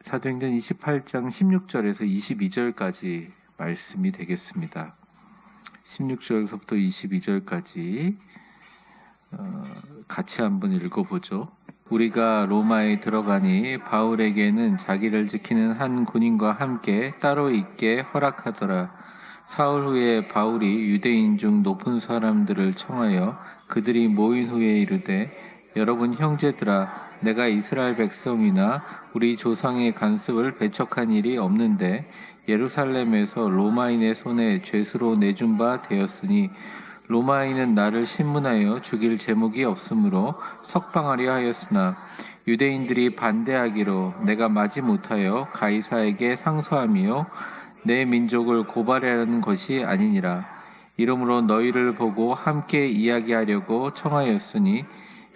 사도행전 28장 16절에서 22절까지 말씀이 되겠습니다. 16절에서부터 22절까지 같이 한번 읽어보죠. 우리가 로마에 들어가니 바울에게는 자기를 지키는 한 군인과 함께 따로 있게 허락하더라. 사흘 후에 바울이 유대인 중 높은 사람들을 청하여 그들이 모인 후에 이르되, 여러분 형제들아, 내가 이스라엘 백성이나 우리 조상의 간습을 배척한 일이 없는데 예루살렘에서 로마인의 손에 죄수로 내준 바 되었으니 로마인은 나를 신문하여 죽일 제목이 없으므로 석방하려 하였으나 유대인들이 반대하기로 내가 마지못하여 가이사에게 상소하며 내 민족을 고발하려는 것이 아니니라. 이러므로 너희를 보고 함께 이야기하려고 청하였으니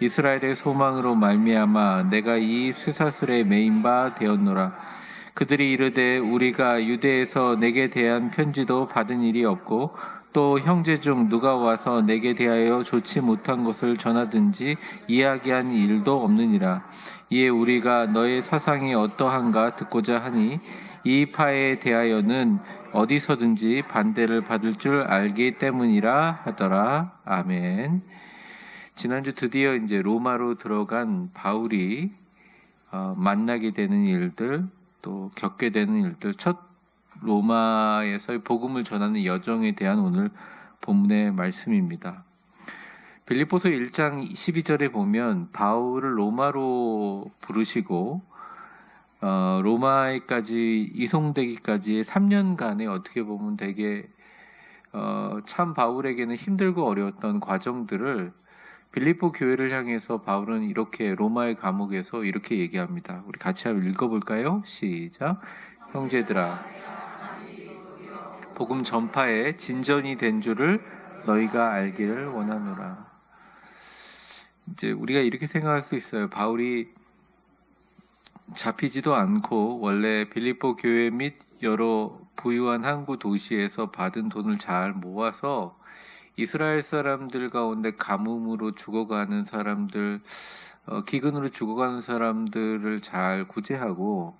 이스라엘의 소망으로 말미암아 내가 이 쇠사슬에 매인 바 되었노라. 그들이 이르되, 우리가 유대에서 내게 대한 편지도 받은 일이 없고 또 형제 중 누가 와서 내게 대하여 좋지 못한 것을 전하든지 이야기한 일도 없느니라. 이에 우리가 너의 사상이 어떠한가 듣고자 하니 이 파에 대하여는 어디서든지 반대를 받을 줄 알기 때문이라 하더라. 아멘. 지난주 드디어 이제 로마로 들어간 바울이 만나게 되는 일들, 또 겪게 되는 일들, 첫 로마에서의 복음을 전하는 여정에 대한 오늘 본문의 말씀입니다. 빌립보서 1장 12절에 보면 바울을 로마로 부르시고 로마에까지 이송되기까지의 3년간에 어떻게 보면 되게 참 바울에게는 힘들고 어려웠던 과정들을 빌립보 교회를 향해서 바울은 이렇게 로마의 감옥에서 이렇게 얘기합니다. 우리 같이 한번 읽어볼까요? 시작. 형제들아, 복음 전파에 진전이 된 줄을 너희가 알기를 원하노라. 이제 우리가 이렇게 생각할 수 있어요. 바울이 잡히지도 않고 원래 빌립보 교회 및 여러 부유한 항구 도시에서 받은 돈을 잘 모아서 이스라엘 사람들 가운데 가뭄으로 죽어가는 사람들, 기근으로 죽어가는 사람들을 잘 구제하고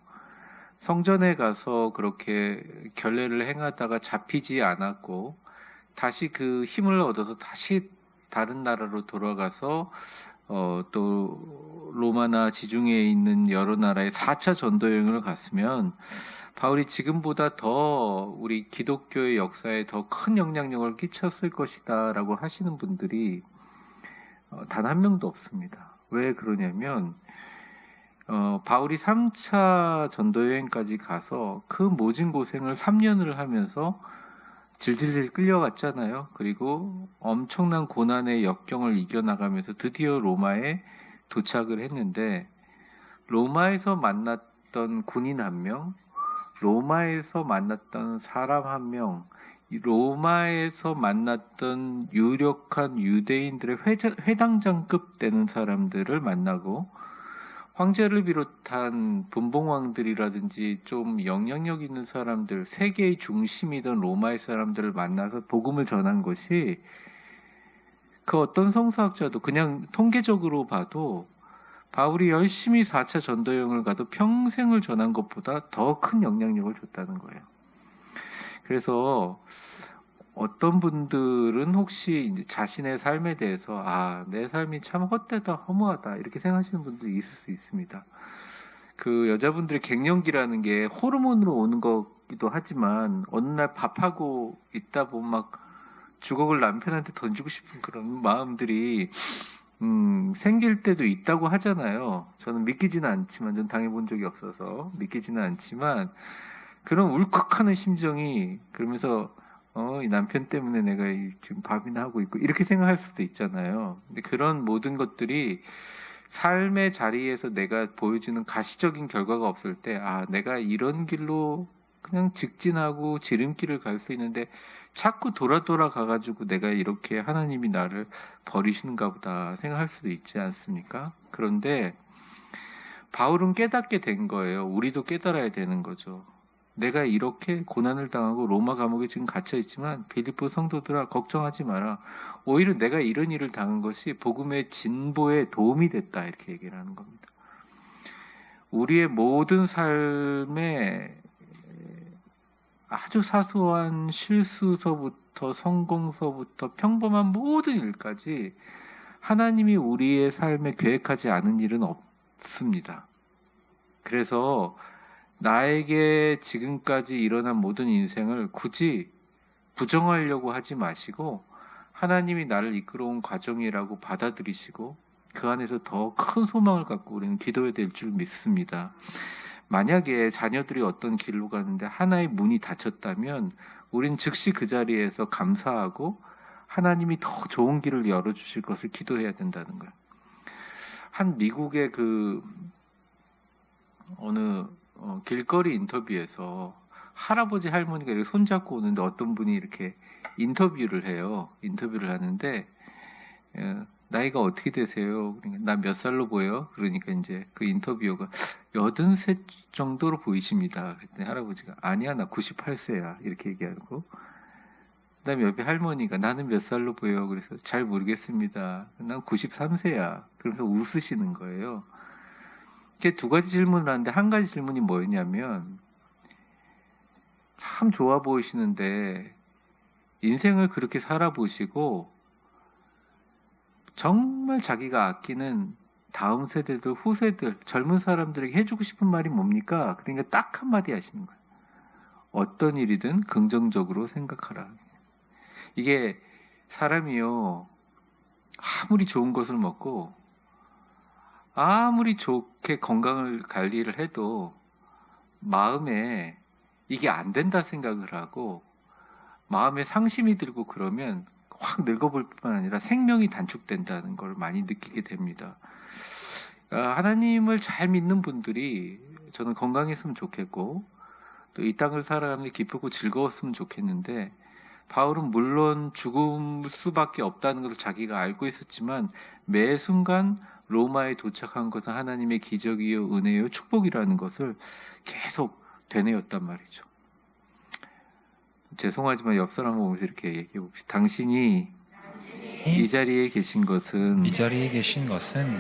성전에 가서 그렇게 결례를 행하다가 잡히지 않았고 다시 그 힘을 얻어서 다시 다른 나라로 돌아가서 또 로마나 지중해에 있는 여러 나라에 4차 전도 여행을 갔으면 바울이 지금보다 더 우리 기독교의 역사에 더 큰 영향력을 끼쳤을 것이다 라고 하시는 분들이 단 한 명도 없습니다. 왜 그러냐면 바울이 3차 전도여행까지 가서 그 모진 고생을 3년을 하면서 질질질 끌려갔잖아요. 그리고 엄청난 고난의 역경을 이겨나가면서 드디어 로마에 도착을 했는데 로마에서 만났던 군인 한 명, 로마에서 만났던 사람 한 명, 로마에서 만났던 유력한 유대인들의 회당장급 되는 사람들을 만나고 황제를 비롯한 분봉왕들이라든지 좀 영향력 있는 사람들, 세계의 중심이던 로마의 사람들을 만나서 복음을 전한 것이 그 어떤 성서학자도 그냥 통계적으로 봐도 바울이 열심히 4차 전도여행을 가도 평생을 전한 것보다 더 큰 영향력을 줬다는 거예요. 그래서 어떤 분들은 혹시 이제 자신의 삶에 대해서 내 삶이 참 헛되다, 허무하다 이렇게 생각하시는 분들이 있을 수 있습니다. 그 여자분들의 갱년기라는 게 호르몬으로 오는 거기도 하지만 어느 날 밥하고 있다 보면 막 주걱을 남편한테 던지고 싶은 그런 마음들이 생길 때도 있다고 하잖아요. 저는 믿기지는 않지만, 전 당해본 적이 없어서 믿기지는 않지만 그런 울컥하는 심정이, 그러면서 이 남편 때문에 내가 지금 밥이나 하고 있고 이렇게 생각할 수도 있잖아요. 근데 그런 모든 것들이 삶의 자리에서 내가 보여주는 가시적인 결과가 없을 때 내가 이런 길로 그냥 직진하고 지름길을 갈 수 있는데 자꾸 돌아 가가지고 내가 이렇게 하나님이 나를 버리시는가 보다 생각할 수도 있지 않습니까? 그런데 바울은 깨닫게 된 거예요. 우리도 깨달아야 되는 거죠. 내가 이렇게 고난을 당하고 로마 감옥에 지금 갇혀 있지만 빌립보 성도들아 걱정하지 마라. 오히려 내가 이런 일을 당한 것이 복음의 진보에 도움이 됐다, 이렇게 얘기를 하는 겁니다. 우리의 모든 삶에 아주 사소한 실수서부터 성공서부터 평범한 모든 일까지 하나님이 우리의 삶에 계획하지 않은 일은 없습니다. 그래서 나에게 지금까지 일어난 모든 인생을 굳이 부정하려고 하지 마시고 하나님이 나를 이끌어온 과정이라고 받아들이시고 그 안에서 더 큰 소망을 갖고 우리는 기도해야 될 줄 믿습니다. 만약에 자녀들이 어떤 길로 가는데 하나의 문이 닫혔다면 우린 즉시 그 자리에서 감사하고 하나님이 더 좋은 길을 열어주실 것을 기도해야 된다는 거예요. 한 미국의 어느 길거리 인터뷰에서 할아버지 할머니가 이렇게 손잡고 오는데 어떤 분이 이렇게 인터뷰를 해요. 인터뷰를 하는데 나이가 어떻게 되세요? 그러니까 나 몇 살로 보여? 그러니까 이제 그 인터뷰어가 83 정도로 보이십니다. 그랬더니 할아버지가 아니야 나 98세야 이렇게 얘기하고 그다음에 옆에 할머니가 나는 몇 살로 보여? 그래서 잘 모르겠습니다. 난 93세야. 그래서 웃으시는 거예요. 이렇게 두 가지 질문을 하는데 한 가지 질문이 뭐였냐면 참 좋아 보이시는데 인생을 그렇게 살아보시고 정말 자기가 아끼는 다음 세대들, 후세들, 젊은 사람들에게 해주고 싶은 말이 뭡니까? 그러니까 딱 한마디 하시는 거예요. 어떤 일이든 긍정적으로 생각하라. 이게 사람이요 아무리 좋은 것을 먹고 아무리 좋게 건강을 관리를 해도 마음에 이게 안 된다 생각을 하고 마음에 상심이 들고 그러면 확 늙어볼 뿐만 아니라 생명이 단축된다는 걸 많이 느끼게 됩니다. 하나님을 잘 믿는 분들이 저는 건강했으면 좋겠고 또 이 땅을 살아가는데 기쁘고 즐거웠으면 좋겠는데 바울은 물론 죽을 수밖에 없다는 것을 자기가 알고 있었지만 매 순간 로마에 도착한 것은 하나님의 기적이요 은혜요 축복이라는 것을 계속 되뇌었단 말이죠. 죄송하지만 옆 사람 보면서 이렇게 얘기해 봅시다. 당신이 이 자리에 계신 것은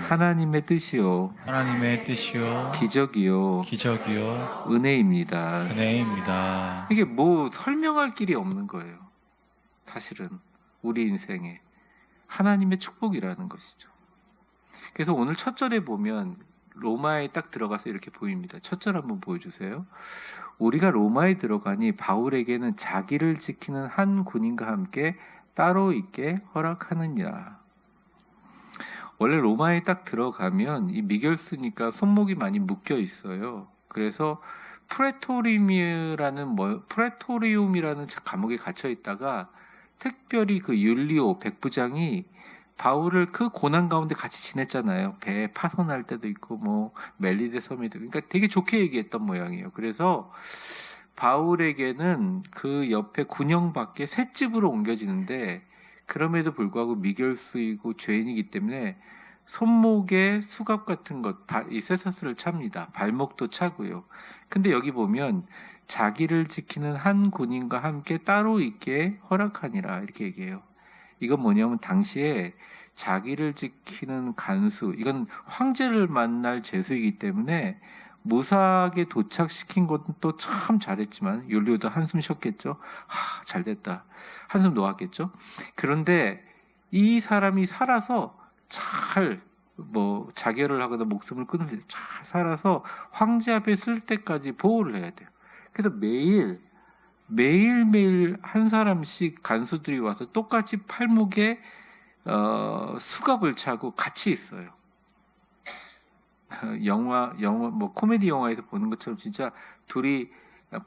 하나님의 뜻이요 기적이요 은혜입니다. 이게 뭐 설명할 길이 없는 거예요. 사실은 우리 인생에 하나님의 축복이라는 것이죠. 그래서 오늘 첫 절에 보면 로마에 딱 들어가서 이렇게 보입니다. 첫 절 한번 보여주세요. 우리가 로마에 들어가니 바울에게는 자기를 지키는 한 군인과 함께 따로 있게 허락하느니라. 원래 로마에 딱 들어가면 이 미결수니까 손목이 많이 묶여 있어요. 그래서 프레토리움이라는 감옥에 갇혀 있다가 특별히 그 율리오 백부장이 바울을 그 고난 가운데 같이 지냈잖아요. 배 파손할 때도 있고 뭐 멜리데 섬에도 그러니까 되게 좋게 얘기했던 모양이에요. 그래서 바울에게는 그 옆에 군영 밖에 셋집으로 옮겨지는데 그럼에도 불구하고 미결수이고 죄인이기 때문에 손목에 수갑 같은 것, 이 쇠사슬을 찹니다. 발목도 차고요. 근데 여기 보면 자기를 지키는 한 군인과 함께 따로 있게 허락하니라 이렇게 얘기해요. 이건 뭐냐면 당시에 자기를 지키는 간수, 이건 황제를 만날 죄수이기 때문에 무사하게 도착시킨 것은 또 참 잘했지만 율리오도 한숨 쉬었겠죠. 잘됐다. 한숨 놓았겠죠. 그런데 이 사람이 살아서 잘 자결을 하거나 목숨을 끊을 때 잘 살아서 황제 앞에 쓸 때까지 보호를 해야 돼요. 그래서 매일매일 한 사람씩 간수들이 와서 똑같이 팔목에 수갑을 차고 같이 있어요. 영화 코미디 영화에서 보는 것처럼 진짜 둘이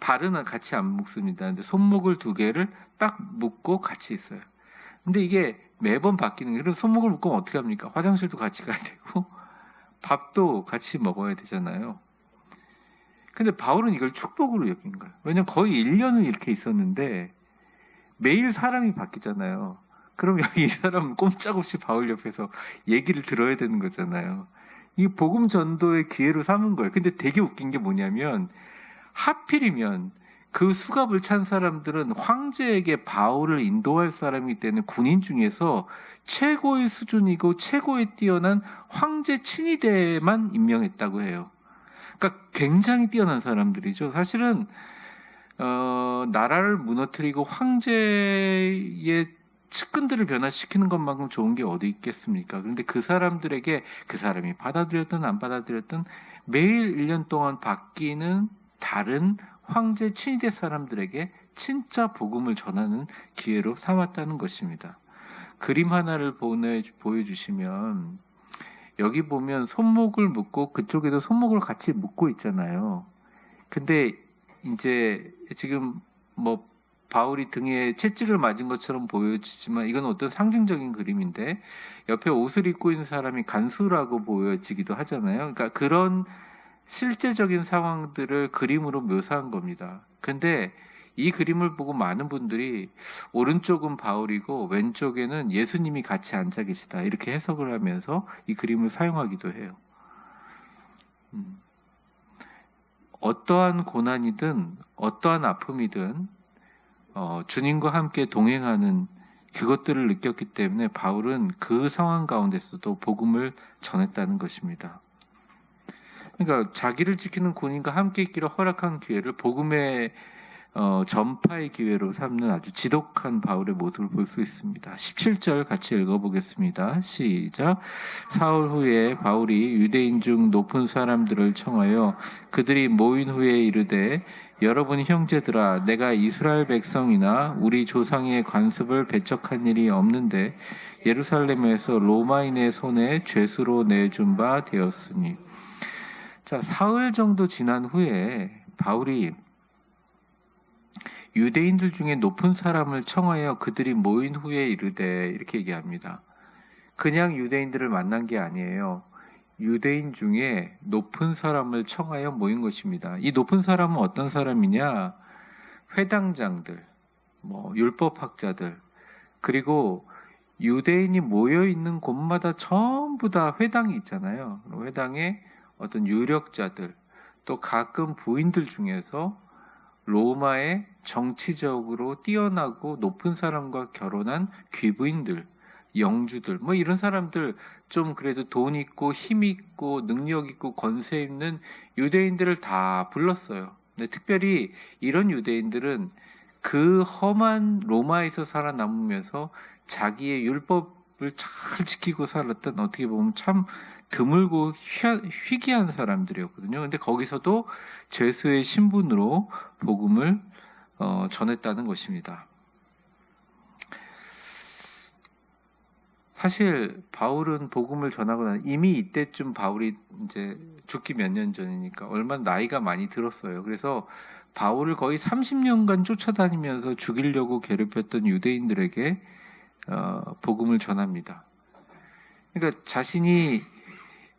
발은 같이 안 묶습니다. 근데 손목을 두 개를 딱 묶고 같이 있어요. 근데 이게 매번 바뀌는 거예요. 그럼 손목을 묶으면 어떻게 합니까? 화장실도 같이 가야 되고 밥도 같이 먹어야 되잖아요. 근데 바울은 이걸 축복으로 여긴 거예요. 왜냐면 거의 1년을 이렇게 있었는데 매일 사람이 바뀌잖아요. 그럼 여기 이 사람은 꼼짝없이 바울 옆에서 얘기를 들어야 되는 거잖아요. 이 복음 전도의 기회로 삼은 거예요. 근데 되게 웃긴 게 뭐냐면 하필이면 그 수갑을 찬 사람들은 황제에게 바울을 인도할 사람이기 때문에 군인 중에서 최고의 수준이고 최고의 뛰어난 황제 친위대만 임명했다고 해요. 그러니까 굉장히 뛰어난 사람들이죠. 사실은 나라를 무너뜨리고 황제의 측근들을 변화시키는 것만큼 좋은 게 어디 있겠습니까? 그런데 그 사람들에게, 그 사람이 받아들였든 안 받아들였든 매일 1년 동안 바뀌는 다른 황제 친위대 사람들에게 진짜 복음을 전하는 기회로 삼았다는 것입니다. 그림 하나를 보여주시면, 여기 보면 손목을 묶고 그쪽에도 손목을 같이 묶고 있잖아요. 근데 이제 지금 뭐 바울이 등에 채찍을 맞은 것처럼 보여지지만 이건 어떤 상징적인 그림인데, 옆에 옷을 입고 있는 사람이 간수라고 보여지기도 하잖아요. 그러니까 그런 실제적인 상황들을 그림으로 묘사한 겁니다. 근데 이 그림을 보고 많은 분들이 오른쪽은 바울이고 왼쪽에는 예수님이 같이 앉아 계시다, 이렇게 해석을 하면서 이 그림을 사용하기도 해요. 어떠한 고난이든 어떠한 아픔이든 주님과 함께 동행하는 그것들을 느꼈기 때문에 바울은 그 상황 가운데서도 복음을 전했다는 것입니다. 그러니까 자기를 지키는 군인과 함께 있기를 허락한 기회를 복음의 전파의 기회로 삼는 아주 지독한 바울의 모습을 볼 수 있습니다. 17절 같이 읽어보겠습니다. 시작. 사흘 후에 바울이 유대인 중 높은 사람들을 청하여 그들이 모인 후에 이르되, 여러분 형제들아, 내가 이스라엘 백성이나 우리 조상의 관습을 배척한 일이 없는데 예루살렘에서 로마인의 손에 죄수로 내준 바 되었으니. 자, 사흘 정도 지난 후에 바울이 유대인들 중에 높은 사람을 청하여 그들이 모인 후에 이르되, 이렇게 얘기합니다. 그냥 유대인들을 만난 게 아니에요. 유대인 중에 높은 사람을 청하여 모인 것입니다. 이 높은 사람은 어떤 사람이냐? 회당장들, 율법학자들, 그리고 유대인이 모여 있는 곳마다 전부 다 회당이 있잖아요. 회당에 어떤 유력자들, 또 가끔 부인들 중에서 로마의 정치적으로 뛰어나고 높은 사람과 결혼한 귀부인들, 영주들, 이런 사람들, 좀 그래도 돈 있고 힘 있고 능력 있고 권세 있는 유대인들을 다 불렀어요. 근데 특별히 이런 유대인들은 그 험한 로마에서 살아남으면서 자기의 율법을 잘 지키고 살았던, 어떻게 보면 참 드물고 희귀한 사람들이었거든요. 근데 거기서도 죄수의 신분으로 복음을 전했다는 것입니다. 사실 바울은 복음을 전하고 난 이미 이때쯤 바울이 이제 죽기 몇 년 전이니까 얼마나 나이가 많이 들었어요. 그래서 바울을 거의 30년간 쫓아다니면서 죽이려고 괴롭혔던 유대인들에게 복음을 전합니다. 그러니까 자신이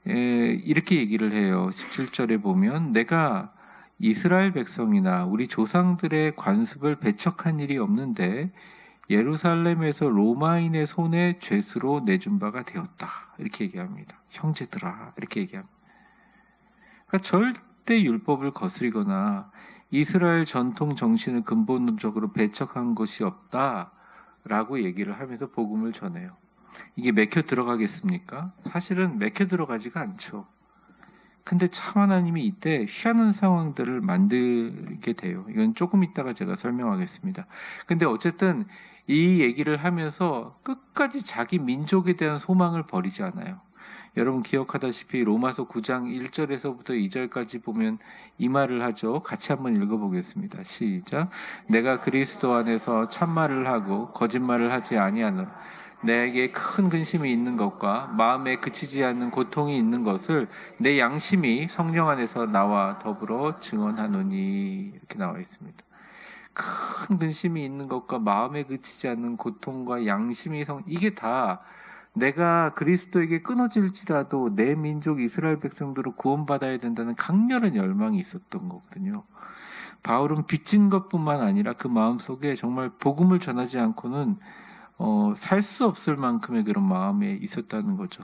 이렇게 얘기를 해요. 17절에 보면, 내가 이스라엘 백성이나 우리 조상들의 관습을 배척한 일이 없는데 예루살렘에서 로마인의 손에 죄수로 내준 바가 되었다, 이렇게 얘기합니다. 형제들아, 이렇게 얘기합니다. 그러니까 절대 율법을 거스리거나 이스라엘 전통 정신을 근본적으로 배척한 것이 없다라고 얘기를 하면서 복음을 전해요. 이게 맥혀 들어가겠습니까? 사실은 맥혀 들어가지가 않죠. 근데 참 하나님이 이때 희한한 상황들을 만들게 돼요. 이건 조금 이따가 제가 설명하겠습니다. 근데 어쨌든 이 얘기를 하면서 끝까지 자기 민족에 대한 소망을 버리지 않아요. 여러분 기억하다시피 로마서 9장 1절에서부터 2절까지 보면 이 말을 하죠. 같이 한번 읽어보겠습니다. 시작. 내가 그리스도 안에서 참말을 하고 거짓말을 하지 아니하노라. 내게 큰 근심이 있는 것과 마음에 그치지 않는 고통이 있는 것을 내 양심이 성령 안에서 나와 더불어 증언하노니, 이렇게 나와 있습니다. 큰 근심이 있는 것과 마음에 그치지 않는 고통과 양심이 이게 다 내가 그리스도에게 끊어질지라도 내 민족 이스라엘 백성들을 구원받아야 된다는 강렬한 열망이 있었던 거거든요. 바울은 빚진 것뿐만 아니라 그 마음속에 정말 복음을 전하지 않고는 살 수 없을 만큼의 그런 마음에 있었다는 거죠.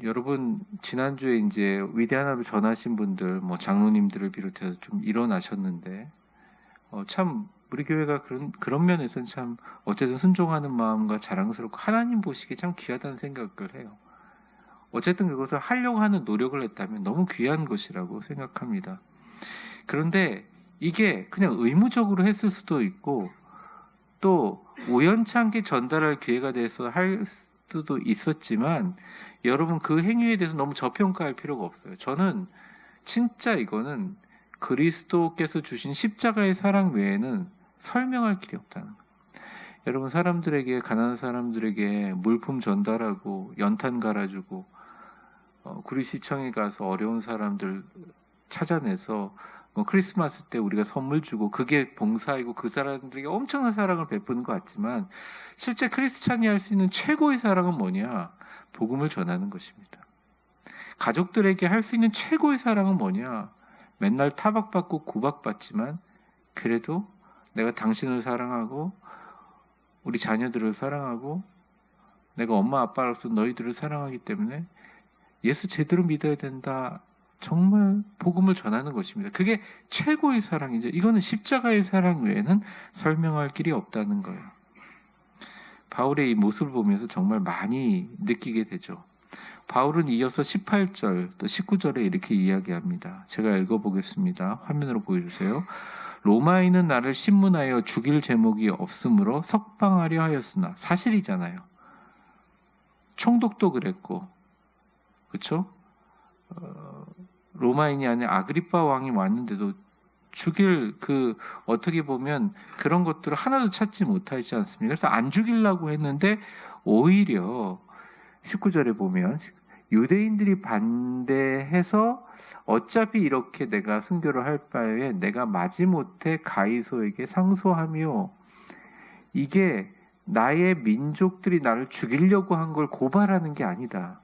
여러분 지난주에 이제 위대한 하루 전하신 분들, 장로님들을 비롯해서 좀 일어나셨는데, 참 우리 교회가 그런 면에서는 참 어쨌든 순종하는 마음과 자랑스럽고 하나님 보시기에 참 귀하다는 생각을 해요. 어쨌든 그것을 하려고 하는 노력을 했다면 너무 귀한 것이라고 생각합니다. 그런데 이게 그냥 의무적으로 했을 수도 있고 또 우연찮게 전달할 기회가 돼서 할 수도 있었지만 여러분 그 행위에 대해서 너무 저평가할 필요가 없어요. 저는 진짜 이거는 그리스도께서 주신 십자가의 사랑 외에는 설명할 길이 없다는 거예요. 여러분 사람들에게 가난한 사람들에게 물품 전달하고 연탄 갈아주고 구리시청에 가서 어려운 사람들 찾아내서 크리스마스 때 우리가 선물 주고 그게 봉사이고 그 사람들에게 엄청난 사랑을 베푸는 것 같지만 실제 크리스찬이 할 수 있는 최고의 사랑은 뭐냐? 복음을 전하는 것입니다. 가족들에게 할 수 있는 최고의 사랑은 뭐냐? 맨날 타박받고 구박받지만 그래도 내가 당신을 사랑하고 우리 자녀들을 사랑하고 내가 엄마 아빠로서 너희들을 사랑하기 때문에 예수 제대로 믿어야 된다. 정말 복음을 전하는 것입니다. 그게 최고의 사랑이죠. 이거는 십자가의 사랑 외에는 설명할 길이 없다는 거예요. 바울의 이 모습을 보면서 정말 많이 느끼게 되죠. 바울은 이어서 18절 또 19절에 이렇게 이야기합니다. 제가 읽어보겠습니다. 화면으로 보여주세요. 로마인은 나를 신문하여 죽일 제목이 없으므로 석방하려 하였으나 사실이잖아요. 총독도 그랬고 그렇죠? 로마인이 아니라 아그리빠 왕이 왔는데도 죽일 어떻게 보면 그런 것들을 하나도 찾지 못하지 않습니까? 그래서 안 죽이려고 했는데 오히려 19절에 보면 유대인들이 반대해서 어차피 이렇게 내가 순교를 할 바에 내가 마지못해 가이소에게 상소하며 이게 나의 민족들이 나를 죽이려고 한 걸 고발하는 게 아니다.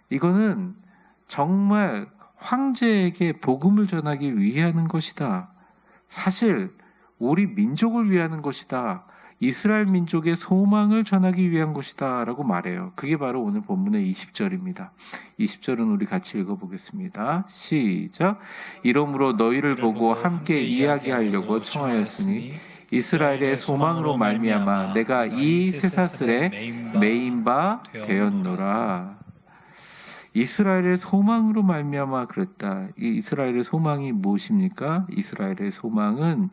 이거는 정말 황제에게 복음을 전하기 위하는 것이다. 사실 우리 민족을 위하는 것이다. 이스라엘 민족의 소망을 전하기 위한 것이다 라고 말해요. 그게 바로 오늘 본문의 20절입니다. 20절은 우리 같이 읽어보겠습니다. 시작. 이러므로 너희를 보고 함께 이야기하려고 청하였으니 이스라엘의 소망으로 말미암아 내가 이 쇠사슬에 매인 바 되었노라. 이스라엘의 소망으로 말미암아 그랬다. 이 이스라엘의 소망이 무엇입니까? 이스라엘의 소망은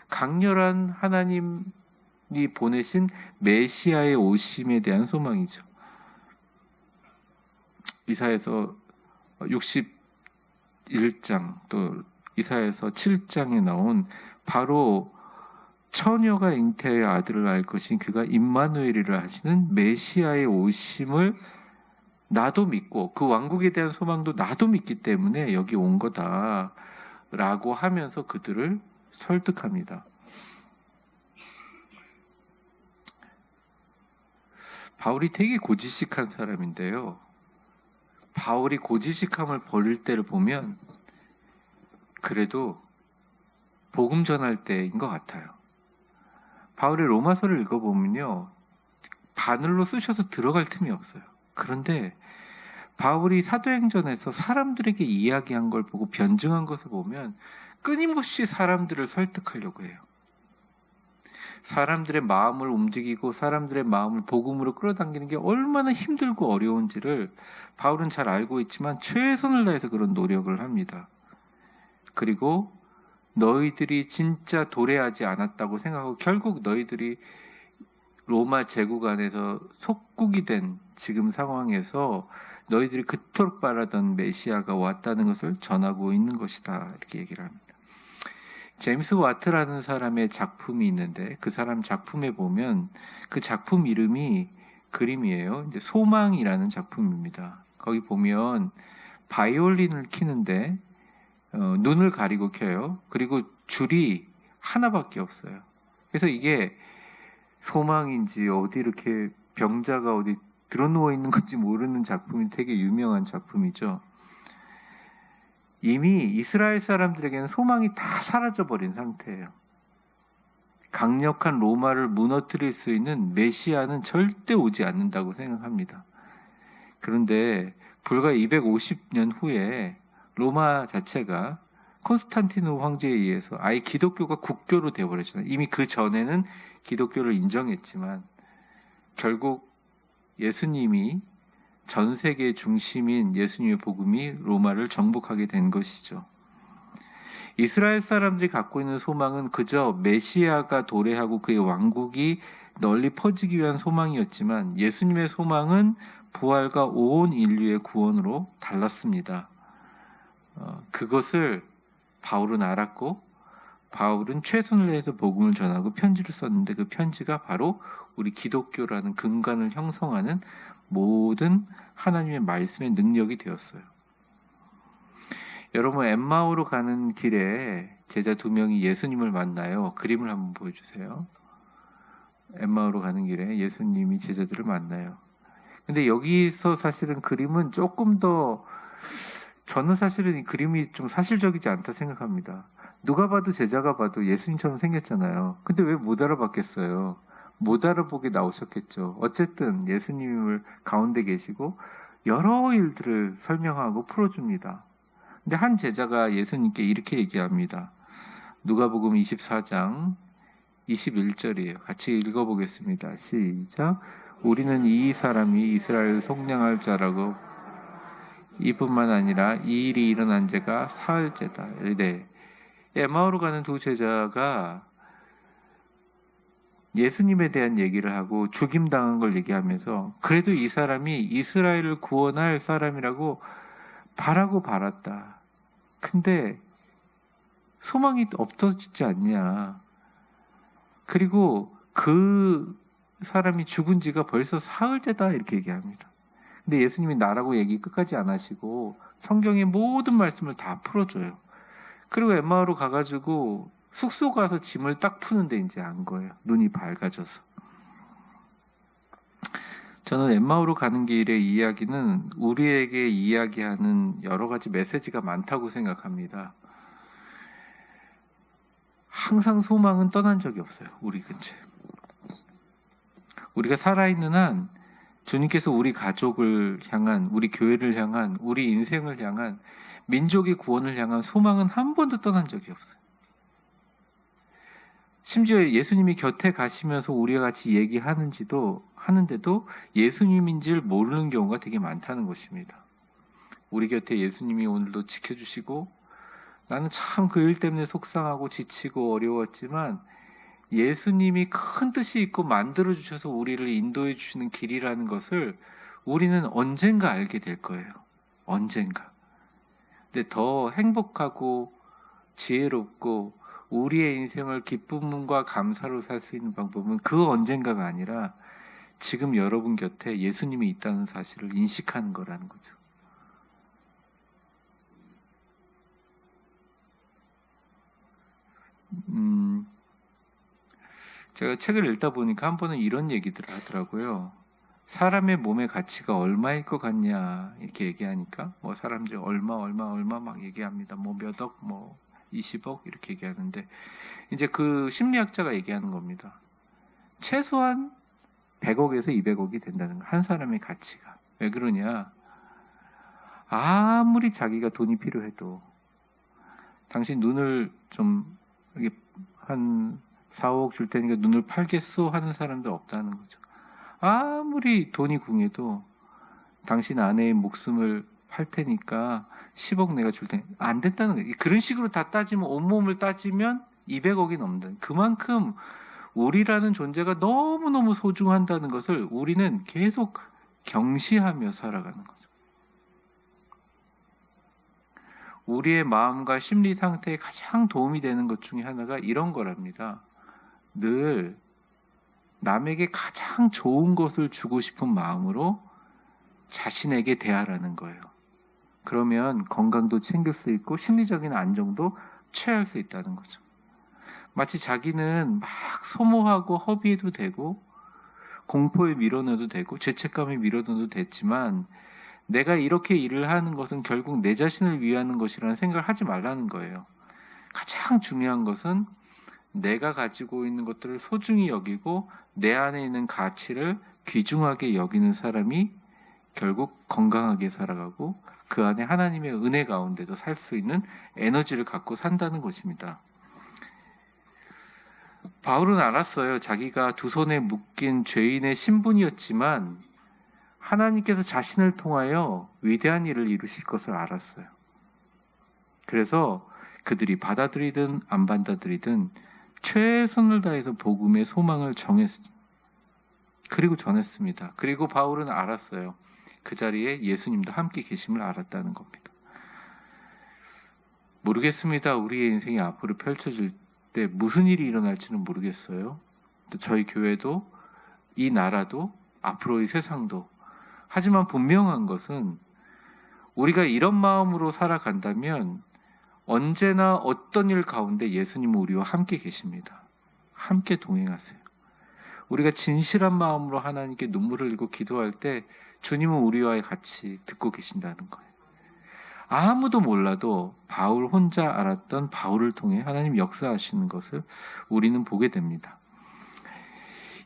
강렬한 하나님이 보내신 메시아의 오심에 대한 소망이죠. 이사야서 61장 또 이사야서 7장에 나온 바로 처녀가 잉태의 아들을 낳을 것인 그가 임마누엘이라 하시는 메시아의 오심을 나도 믿고 그 왕국에 대한 소망도 나도 믿기 때문에 여기 온 거다라고 하면서 그들을 설득합니다. 바울이 되게 고지식한 사람인데요. 바울이 고지식함을 버릴 때를 보면 그래도 복음 전할 때인 것 같아요. 바울의 로마서를 읽어보면요. 바늘로 쑤셔서 들어갈 틈이 없어요. 그런데 바울이 사도행전에서 사람들에게 이야기한 걸 보고 변증한 것을 보면 끊임없이 사람들을 설득하려고 해요. 사람들의 마음을 움직이고 사람들의 마음을 복음으로 끌어당기는 게 얼마나 힘들고 어려운지를 바울은 잘 알고 있지만 최선을 다해서 그런 노력을 합니다. 그리고 너희들이 진짜 도래하지 않았다고 생각하고 결국 너희들이 로마 제국 안에서 속국이 된 지금 상황에서 너희들이 그토록 바라던 메시아가 왔다는 것을 전하고 있는 것이다. 이렇게 얘기를 합니다. 제임스 와트라는 사람의 작품이 있는데 그 사람 작품에 보면 그 작품 이름이 그림이에요. 이제 소망이라는 작품입니다. 거기 보면 바이올린을 키는데 눈을 가리고 켜요. 그리고 줄이 하나밖에 없어요. 그래서 이게 소망인지 어디 이렇게 병자가 어디 드러누워 있는 건지 모르는 작품이 되게 유명한 작품이죠. 이미 이스라엘 사람들에게는 소망이 다 사라져버린 상태예요. 강력한 로마를 무너뜨릴 수 있는 메시아는 절대 오지 않는다고 생각합니다. 그런데 불과 250년 후에 로마 자체가 콘스탄티누 황제에 의해서 아예 기독교가 국교로 되어버렸잖아요. 이미 그 전에는 기독교를 인정했지만 결국 예수님이 전 세계의 중심인 예수님의 복음이 로마를 정복하게 된 것이죠. 이스라엘 사람들이 갖고 있는 소망은 그저 메시아가 도래하고 그의 왕국이 널리 퍼지기 위한 소망이었지만 예수님의 소망은 부활과 온 인류의 구원으로 달랐습니다. 그것을 바울은 알았고 바울은 최선을 다해서 복음을 전하고 편지를 썼는데 그 편지가 바로 우리 기독교라는 근간을 형성하는 모든 하나님의 말씀의 능력이 되었어요. 여러분, 엠마오로 가는 길에 제자 2명이 예수님을 만나요. 그림을 한번 보여주세요. 엠마오로 가는 길에 예수님이 제자들을 만나요. 근데 여기서 사실은 그림은 조금 더, 저는 사실은 이 그림이 좀 사실적이지 않다 생각합니다. 누가 봐도 제자가 봐도 예수님처럼 생겼잖아요. 근데 왜 못 알아봤겠어요? 못 알아보게 나오셨겠죠. 어쨌든 예수님을 가운데 계시고 여러 일들을 설명하고 풀어줍니다. 근데 한 제자가 예수님께 이렇게 얘기합니다. 누가복음 24장 21절이에요. 같이 읽어보겠습니다. 시작. 우리는 이 사람이 이스라엘 속량할 자라고 이뿐만 아니라 이 일이 일어난 지가 사흘째다. 네. 에마오로 가는 두 제자가 예수님에 대한 얘기를 하고 죽임당한 걸 얘기하면서 그래도 이 사람이 이스라엘을 구원할 사람이라고 바라고 바랐다. 근데 소망이 없어지지 않냐. 그리고 그 사람이 죽은 지가 벌써 사흘째다 이렇게 얘기합니다. 근데 예수님이 나라고 얘기 끝까지 안 하시고 성경의 모든 말씀을 다 풀어줘요. 그리고 엠마오로 가가지고 숙소 가서 짐을 딱 푸는데 이제 안 거예요. 눈이 밝아져서. 저는 엠마오로 가는 길의 이야기는 우리에게 이야기하는 여러 가지 메시지가 많다고 생각합니다. 항상 소망은 떠난 적이 없어요. 우리 근처에. 우리가 살아있는 한 주님께서 우리 가족을 향한, 우리 교회를 향한, 우리 인생을 향한, 민족의 구원을 향한 소망은 한 번도 떠난 적이 없어요. 심지어 예수님이 곁에 가시면서 우리와 같이 얘기하는데도 예수님인 줄 모르는 경우가 되게 많다는 것입니다. 우리 곁에 예수님이 오늘도 지켜주시고 나는 참 그 일 때문에 속상하고 지치고 어려웠지만 예수님이 큰 뜻이 있고 만들어주셔서 우리를 인도해 주시는 길이라는 것을 우리는 언젠가 알게 될 거예요. 언젠가. 근데 더 행복하고 지혜롭고 우리의 인생을 기쁨과 감사로 살 수 있는 방법은 그 언젠가가 아니라 지금 여러분 곁에 예수님이 있다는 사실을 인식하는 거라는 거죠. 제가 책을 읽다 보니까 한 번은 이런 얘기들을 하더라고요. 사람의 몸의 가치가 얼마일 것 같냐 이렇게 얘기하니까 뭐 사람들이 얼마 막 얘기합니다. 뭐 몇 억, 뭐 20억 이렇게 얘기하는데 이제 그 심리학자가 얘기하는 겁니다. 최소한 100억에서 200억이 된다는 거. 한 사람의 가치가. 왜 그러냐? 아무리 자기가 돈이 필요해도 당신 눈을 좀 이렇게 한 4, 5억 줄 테니까 눈을 팔겠소 하는 사람도 없다는 거죠. 아무리 돈이 궁해도 당신 아내의 목숨을 팔 테니까 10억 내가 줄 테니까 안 된다는 거예요. 그런 식으로 다 따지면 온몸을 따지면 200억이 넘는다. 그만큼 우리라는 존재가 너무너무 소중한다는 것을 우리는 계속 경시하며 살아가는 거죠. 우리의 마음과 심리 상태에 가장 도움이 되는 것 중에 하나가 이런 거랍니다. 늘 남에게 가장 좋은 것을 주고 싶은 마음으로 자신에게 대하라는 거예요. 그러면 건강도 챙길 수 있고 심리적인 안정도 취할 수 있다는 거죠. 마치 자기는 막 소모하고 허비해도 되고 공포에 밀어넣어도 되고 죄책감에 밀어넣어도 됐지만 내가 이렇게 일을 하는 것은 결국 내 자신을 위하는 것이라는 생각을 하지 말라는 거예요. 가장 중요한 것은 내가 가지고 있는 것들을 소중히 여기고 내 안에 있는 가치를 귀중하게 여기는 사람이 결국 건강하게 살아가고 그 안에 하나님의 은혜 가운데서 살 수 있는 에너지를 갖고 산다는 것입니다. 바울은 알았어요. 자기가 두 손에 묶인 죄인의 신분이었지만 하나님께서 자신을 통하여 위대한 일을 이루실 것을 알았어요. 그래서 그들이 받아들이든 안 받아들이든 최선을 다해서 복음의 소망을 그리고 전했습니다. 그리고 바울은 알았어요. 그 자리에 예수님도 함께 계심을 알았다는 겁니다. 모르겠습니다. 우리의 인생이 앞으로 펼쳐질 때 무슨 일이 일어날지는 모르겠어요. 또 저희 교회도 이 나라도 앞으로의 세상도. 하지만 분명한 것은 우리가 이런 마음으로 살아간다면 언제나 어떤 일 가운데 예수님은 우리와 함께 계십니다. 함께 동행하세요. 우리가 진실한 마음으로 하나님께 눈물을 흘리고 기도할 때 주님은 우리와 같이 듣고 계신다는 거예요. 아무도 몰라도 바울 혼자 알았던 바울을 통해 하나님 역사하시는 것을 우리는 보게 됩니다.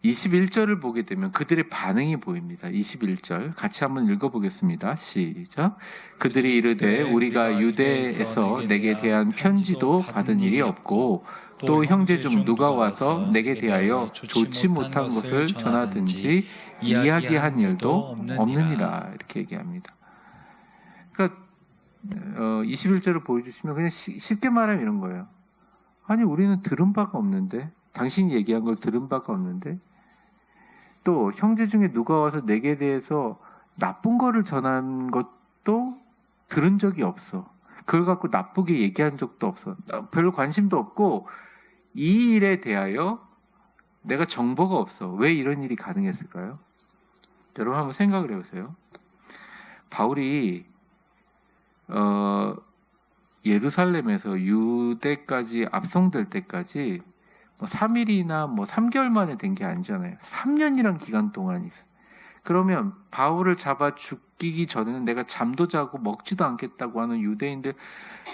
21절을 보게 되면 그들의 반응이 보입니다. 21절 같이 한번 읽어보겠습니다. 시작. 그들이 이르되 우리가 유대에서 내게 대한 편지도 받은 일이 없고 또 형제 중 누가 와서 내게 대하여 좋지 못한 것을 전하든지 이야기한 일도 없느니라. 이렇게 얘기합니다. 그러니까 21절을 보여주시면 그냥 쉽게 말하면 이런 거예요. 아니 우리는 들은 바가 없는데, 당신이 얘기한 걸 들은 바가 없는데, 또 형제 중에 누가 와서 내게 대해서 나쁜 거를 전한 것도 들은 적이 없어. 그걸 갖고 나쁘게 얘기한 적도 없어. 별로 관심도 없고 이 일에 대하여 내가 정보가 없어. 왜 이런 일이 가능했을까요? 여러분 한번 생각을 해보세요. 바울이 예루살렘에서 유대까지 압송될 때까지 3일이나 3개월 만에 된 게 아니잖아요. 3년이란 기간 동안이 있어요. 그러면 바울을 잡아 죽이기 전에는 내가 잠도 자고 먹지도 않겠다고 하는 유대인들,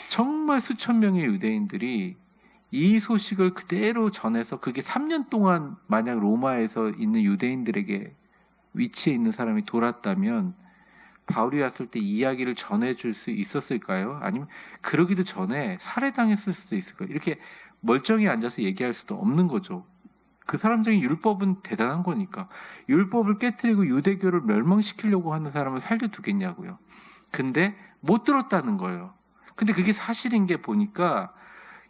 정말 수천 명의 유대인들이 이 소식을 그대로 전해서 그게 3년 동안 만약 로마에서 있는 유대인들에게 위치해 있는 사람이 돌았다면 바울이 왔을 때 이야기를 전해줄 수 있었을까요? 아니면 그러기도 전에 살해당했을 수도 있을까요? 이렇게 멀쩡히 앉아서 얘기할 수도 없는 거죠. 그 사람들의 율법은 대단한 거니까. 율법을 깨트리고 유대교를 멸망시키려고 하는 사람을 살려두겠냐고요. 근데 못 들었다는 거예요. 근데 그게 사실인 게 보니까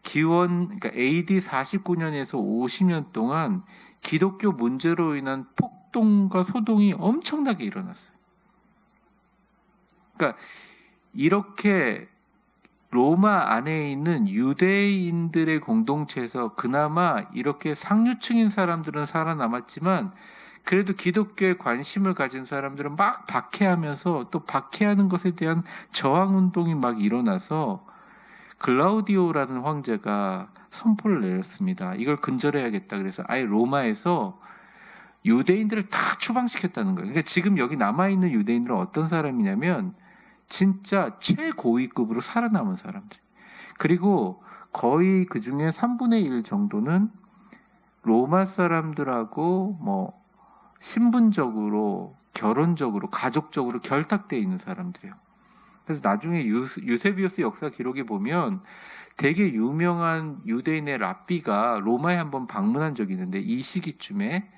그러니까 AD 49년에서 50년 동안 기독교 문제로 인한 폭동과 소동이 엄청나게 일어났어요. 그러니까 이렇게 로마 안에 있는 유대인들의 공동체에서 그나마 이렇게 상류층인 사람들은 살아남았지만 그래도 기독교에 관심을 가진 사람들은 막 박해하면서 또 박해하는 것에 대한 저항운동이 막 일어나서 글라우디오라는 황제가 선포를 내렸습니다. 이걸 근절해야겠다. 그래서 아예 로마에서 유대인들을 다 추방시켰다는 거예요. 그러니까 지금 여기 남아있는 유대인들은 어떤 사람이냐면 진짜 최고위급으로 살아남은 사람들. 그리고 거의 그 중에 3분의 1 정도는 로마 사람들하고 신분적으로, 결혼적으로, 가족적으로 결탁되어 있는 사람들이에요. 그래서 나중에 유세비우스 역사 기록에 보면 되게 유명한 유대인의 랍비가 로마에 한번 방문한 적이 있는데 이 시기쯤에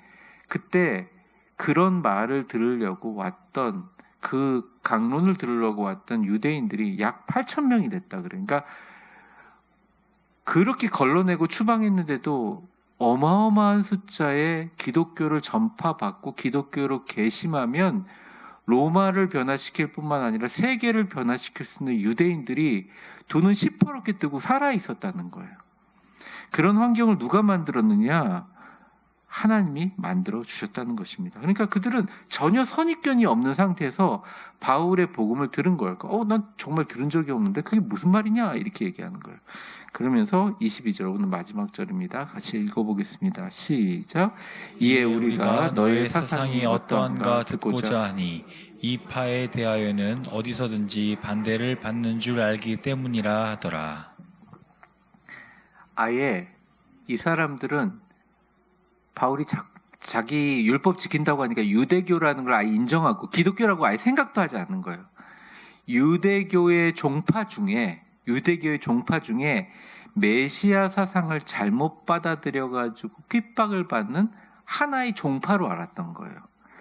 그때 그런 말을 들으려고 왔던 그 강론을 들으려고 왔던 유대인들이 약 8,000명이 됐다 그래요. 그러니까 그렇게 걸러내고 추방했는데도 어마어마한 숫자의 기독교를 전파받고 기독교로 개심하면 로마를 변화시킬 뿐만 아니라 세계를 변화시킬 수 있는 유대인들이 두 눈 시퍼렇게 뜨고 살아 있었다는 거예요. 그런 환경을 누가 만들었느냐? 하나님이 만들어 주셨다는 것입니다. 그러니까 그들은 전혀 선입견이 없는 상태에서 바울의 복음을 들은 거예요. 난 정말 들은 적이 없는데 그게 무슨 말이냐? 이렇게 얘기하는 거예요. 그러면서 22절, 오늘 마지막 절입니다. 같이 읽어보겠습니다. 시작. 이에 우리가 너의 사상이 어떠한가 듣고자 하니 이 파에 대하여는 어디서든지 반대를 받는 줄 알기 때문이라 하더라. 아예 이 사람들은 바울이 자기 율법 지킨다고 하니까 유대교라는 걸 아예 인정하고 기독교라고 아예 생각도 하지 않는 거예요. 유대교의 종파 중에 메시아 사상을 잘못 받아들여가지고 핍박을 받는 하나의 종파로 알았던 거예요.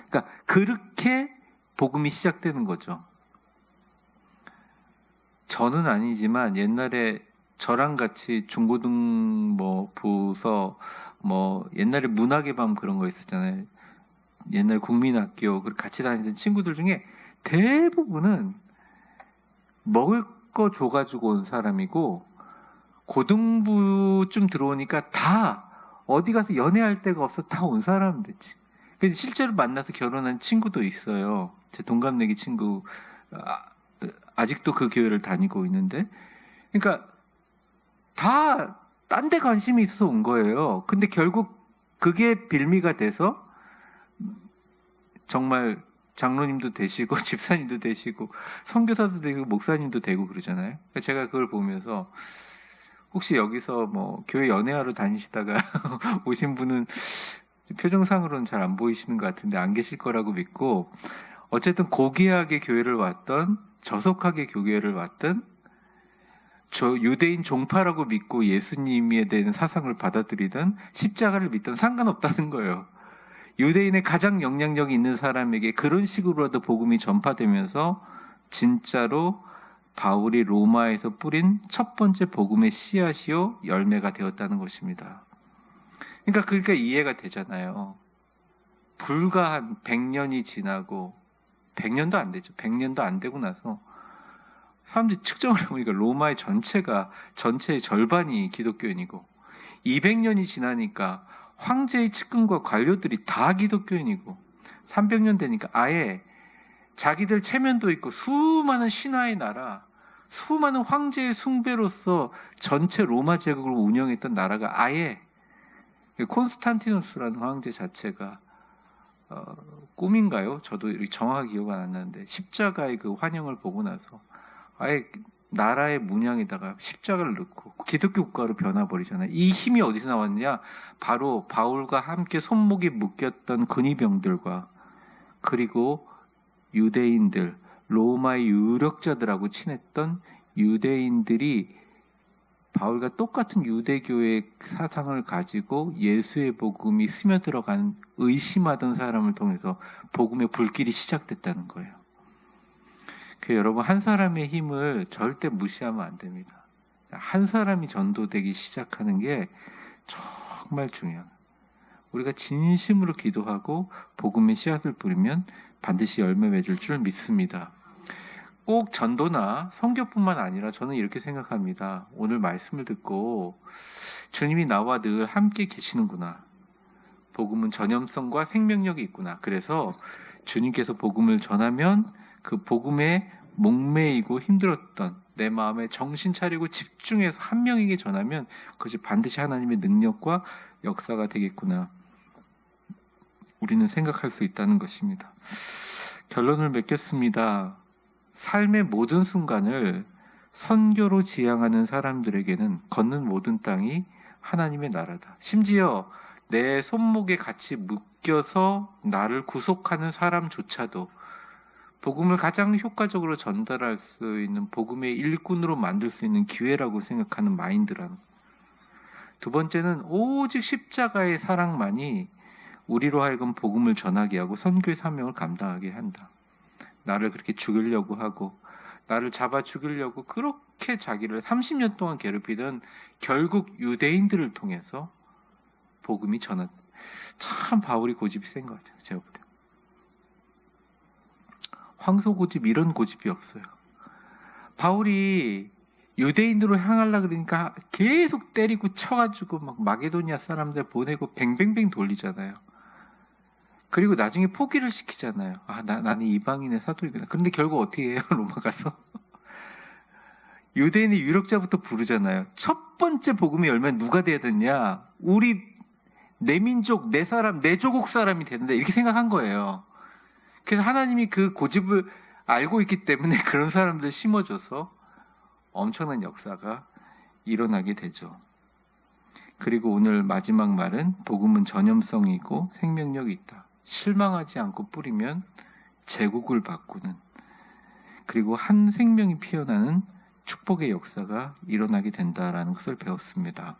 그러니까 그렇게 복음이 시작되는 거죠. 저는 아니지만 옛날에 저랑 같이 중고등 부서 옛날에 문학의 밤 그런 거 있었잖아요. 옛날 국민학교 그리고 같이 다니던 친구들 중에 대부분은 먹을 거 줘가지고 온 사람이고 고등부쯤 들어오니까 다 어디 가서 연애할 데가 없어 다 온 사람들이지. 근데 실제로 만나서 결혼한 친구도 있어요. 제 동갑내기 친구 아직도 그 교회를 다니고 있는데, 그러니까 다 딴 데 관심이 있어서 온 거예요. 근데 결국 그게 빌미가 돼서 정말 장로님도 되시고 집사님도 되시고 선교사도 되고 목사님도 되고 그러잖아요. 제가 그걸 보면서 혹시 여기서 교회 연애하러 다니시다가 오신 분은 표정상으로는 잘 안 보이시는 것 같은데 안 계실 거라고 믿고, 어쨌든 고귀하게 교회를 왔던, 저속하게 교회를 왔던, 유대인 종파라고 믿고 예수님에 대한 사상을 받아들이던, 십자가를 믿던 상관없다는 거예요. 유대인의 가장 영향력이 있는 사람에게 그런 식으로라도 복음이 전파되면서 진짜로 바울이 로마에서 뿌린 첫 번째 복음의 씨앗이요 열매가 되었다는 것입니다. 그러니까 이해가 되잖아요. 불과 한 100년이 지나고, 100년도 안 되죠. 100년도 안 되고 나서 사람들이 측정을 해보니까 로마의 전체의 절반이 기독교인이고, 200년이 지나니까 황제의 측근과 관료들이 다 기독교인이고, 300년 되니까 아예 자기들 체면도 있고 수많은 신화의 나라, 수많은 황제의 숭배로서 전체 로마 제국을 운영했던 나라가 아예, 콘스탄티누스라는 황제 자체가 꿈인가요? 저도 정확하게 기억 안 나는데 십자가의 그 환영을 보고 나서 아예 나라의 문양에다가 십자가를 넣고 기독교 국가로 변화버리잖아요. 이 힘이 어디서 나왔느냐? 바로 바울과 함께 손목에 묶였던 근위병들과 그리고 유대인들, 로마의 유력자들하고 친했던 유대인들이 바울과 똑같은 유대교의 사상을 가지고 예수의 복음이 스며들어간 의심하던 사람을 통해서 복음의 불길이 시작됐다는 거예요. 여러분, 한 사람의 힘을 절대 무시하면 안 됩니다. 한 사람이 전도되기 시작하는 게 정말 중요해요. 우리가 진심으로 기도하고 복음의 씨앗을 뿌리면 반드시 열매 맺을 줄 믿습니다. 꼭 전도나 선교뿐만 아니라 저는 이렇게 생각합니다. 오늘 말씀을 듣고 주님이 나와 늘 함께 계시는구나. 복음은 전염성과 생명력이 있구나. 그래서 주님께서 복음을 전하면 그 복음에 목매이고 힘들었던 내 마음에 정신 차리고 집중해서 한 명에게 전하면 그것이 반드시 하나님의 능력과 역사가 되겠구나. 우리는 생각할 수 있다는 것입니다. 결론을 맺겠습니다. 삶의 모든 순간을 선교로 지향하는 사람들에게는 걷는 모든 땅이 하나님의 나라다. 심지어 내 손목에 같이 묶여서 나를 구속하는 사람조차도 복음을 가장 효과적으로 전달할 수 있는 복음의 일꾼으로 만들 수 있는 기회라고 생각하는 마인드라는. 두 번째는 오직 십자가의 사랑만이 우리로 하여금 복음을 전하게 하고 선교의 사명을 감당하게 한다. 나를 그렇게 죽이려고 하고 나를 잡아 죽이려고 그렇게 자기를 30년 동안 괴롭히던 결국 유대인들을 통해서 복음이 전한. 참 바울이 고집이 센 것 같아요. 제가 볼 때. 황소 고집 이런 고집이 없어요. 바울이 유대인으로 향하려고 그러니까 계속 때리고 쳐가지고 막 마게도니아 사람들 보내고 뱅뱅뱅 돌리잖아요. 그리고 나중에 포기를 시키잖아요. 나는 이방인의 사도이구나. 그런데 결국 어떻게 해요? 로마 가서 유대인의 유력자부터 부르잖아요. 첫 번째 복음의 열매는 누가 돼야 되냐? 우리 내 민족, 내 사람, 내 조국 사람이 되는데 이렇게 생각한 거예요. 그래서 하나님이 그 고집을 알고 있기 때문에 그런 사람들 심어줘서 엄청난 역사가 일어나게 되죠. 그리고 오늘 마지막 말은 복음은 전염성이 있고 생명력이 있다. 실망하지 않고 뿌리면 제국을 바꾸는, 그리고 한 생명이 피어나는 축복의 역사가 일어나게 된다라는 것을 배웠습니다.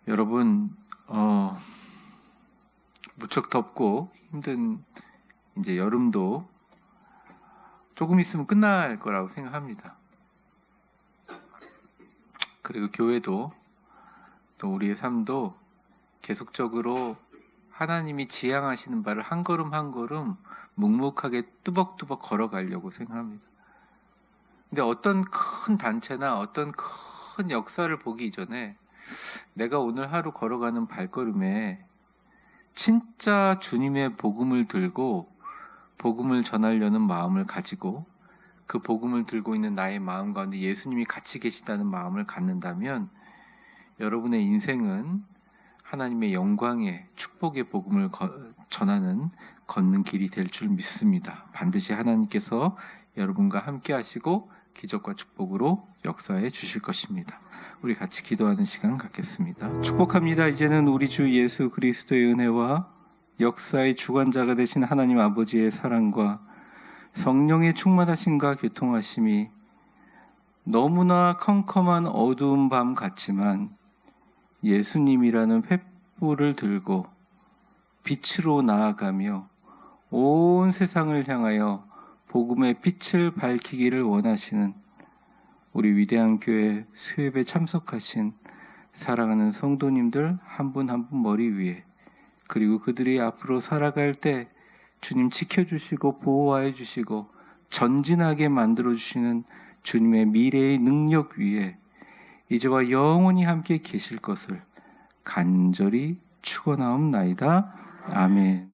여러분, 무척 덥고 힘든 이제 여름도 조금 있으면 끝날 거라고 생각합니다. 그리고 교회도 또 우리의 삶도 계속적으로 하나님이 지향하시는 바를 한 걸음 한 걸음 묵묵하게 뚜벅뚜벅 걸어가려고 생각합니다. 근데 어떤 큰 단체나 어떤 큰 역사를 보기 이전에 내가 오늘 하루 걸어가는 발걸음에 진짜 주님의 복음을 들고 복음을 전하려는 마음을 가지고 그 복음을 들고 있는 나의 마음 가운데 예수님이 같이 계시다는 마음을 갖는다면 여러분의 인생은 하나님의 영광의 축복의 복음을 전하는 걷는 길이 될 줄 믿습니다. 반드시 하나님께서 여러분과 함께 하시고 기적과 축복으로 역사해 주실 것입니다. 우리 같이 기도하는 시간 갖겠습니다. 축복합니다. 이제는 우리 주 예수 그리스도의 은혜와 역사의 주관자가 되신 하나님 아버지의 사랑과 성령의 충만하심과 교통하심이 너무나 컴컴한 어두운 밤 같지만 예수님이라는 횃불을 들고 빛으로 나아가며 온 세상을 향하여 복음의 빛을 밝히기를 원하시는 우리 위대한 교회 수협에 참석하신 사랑하는 성도님들 한 분 한 분 머리 위에, 그리고 그들이 앞으로 살아갈 때 주님 지켜주시고 보호하여 주시고 전진하게 만들어주시는 주님의 미래의 능력 위에 이제와 영원히 함께 계실 것을 간절히 축원하옵나이다. 아멘.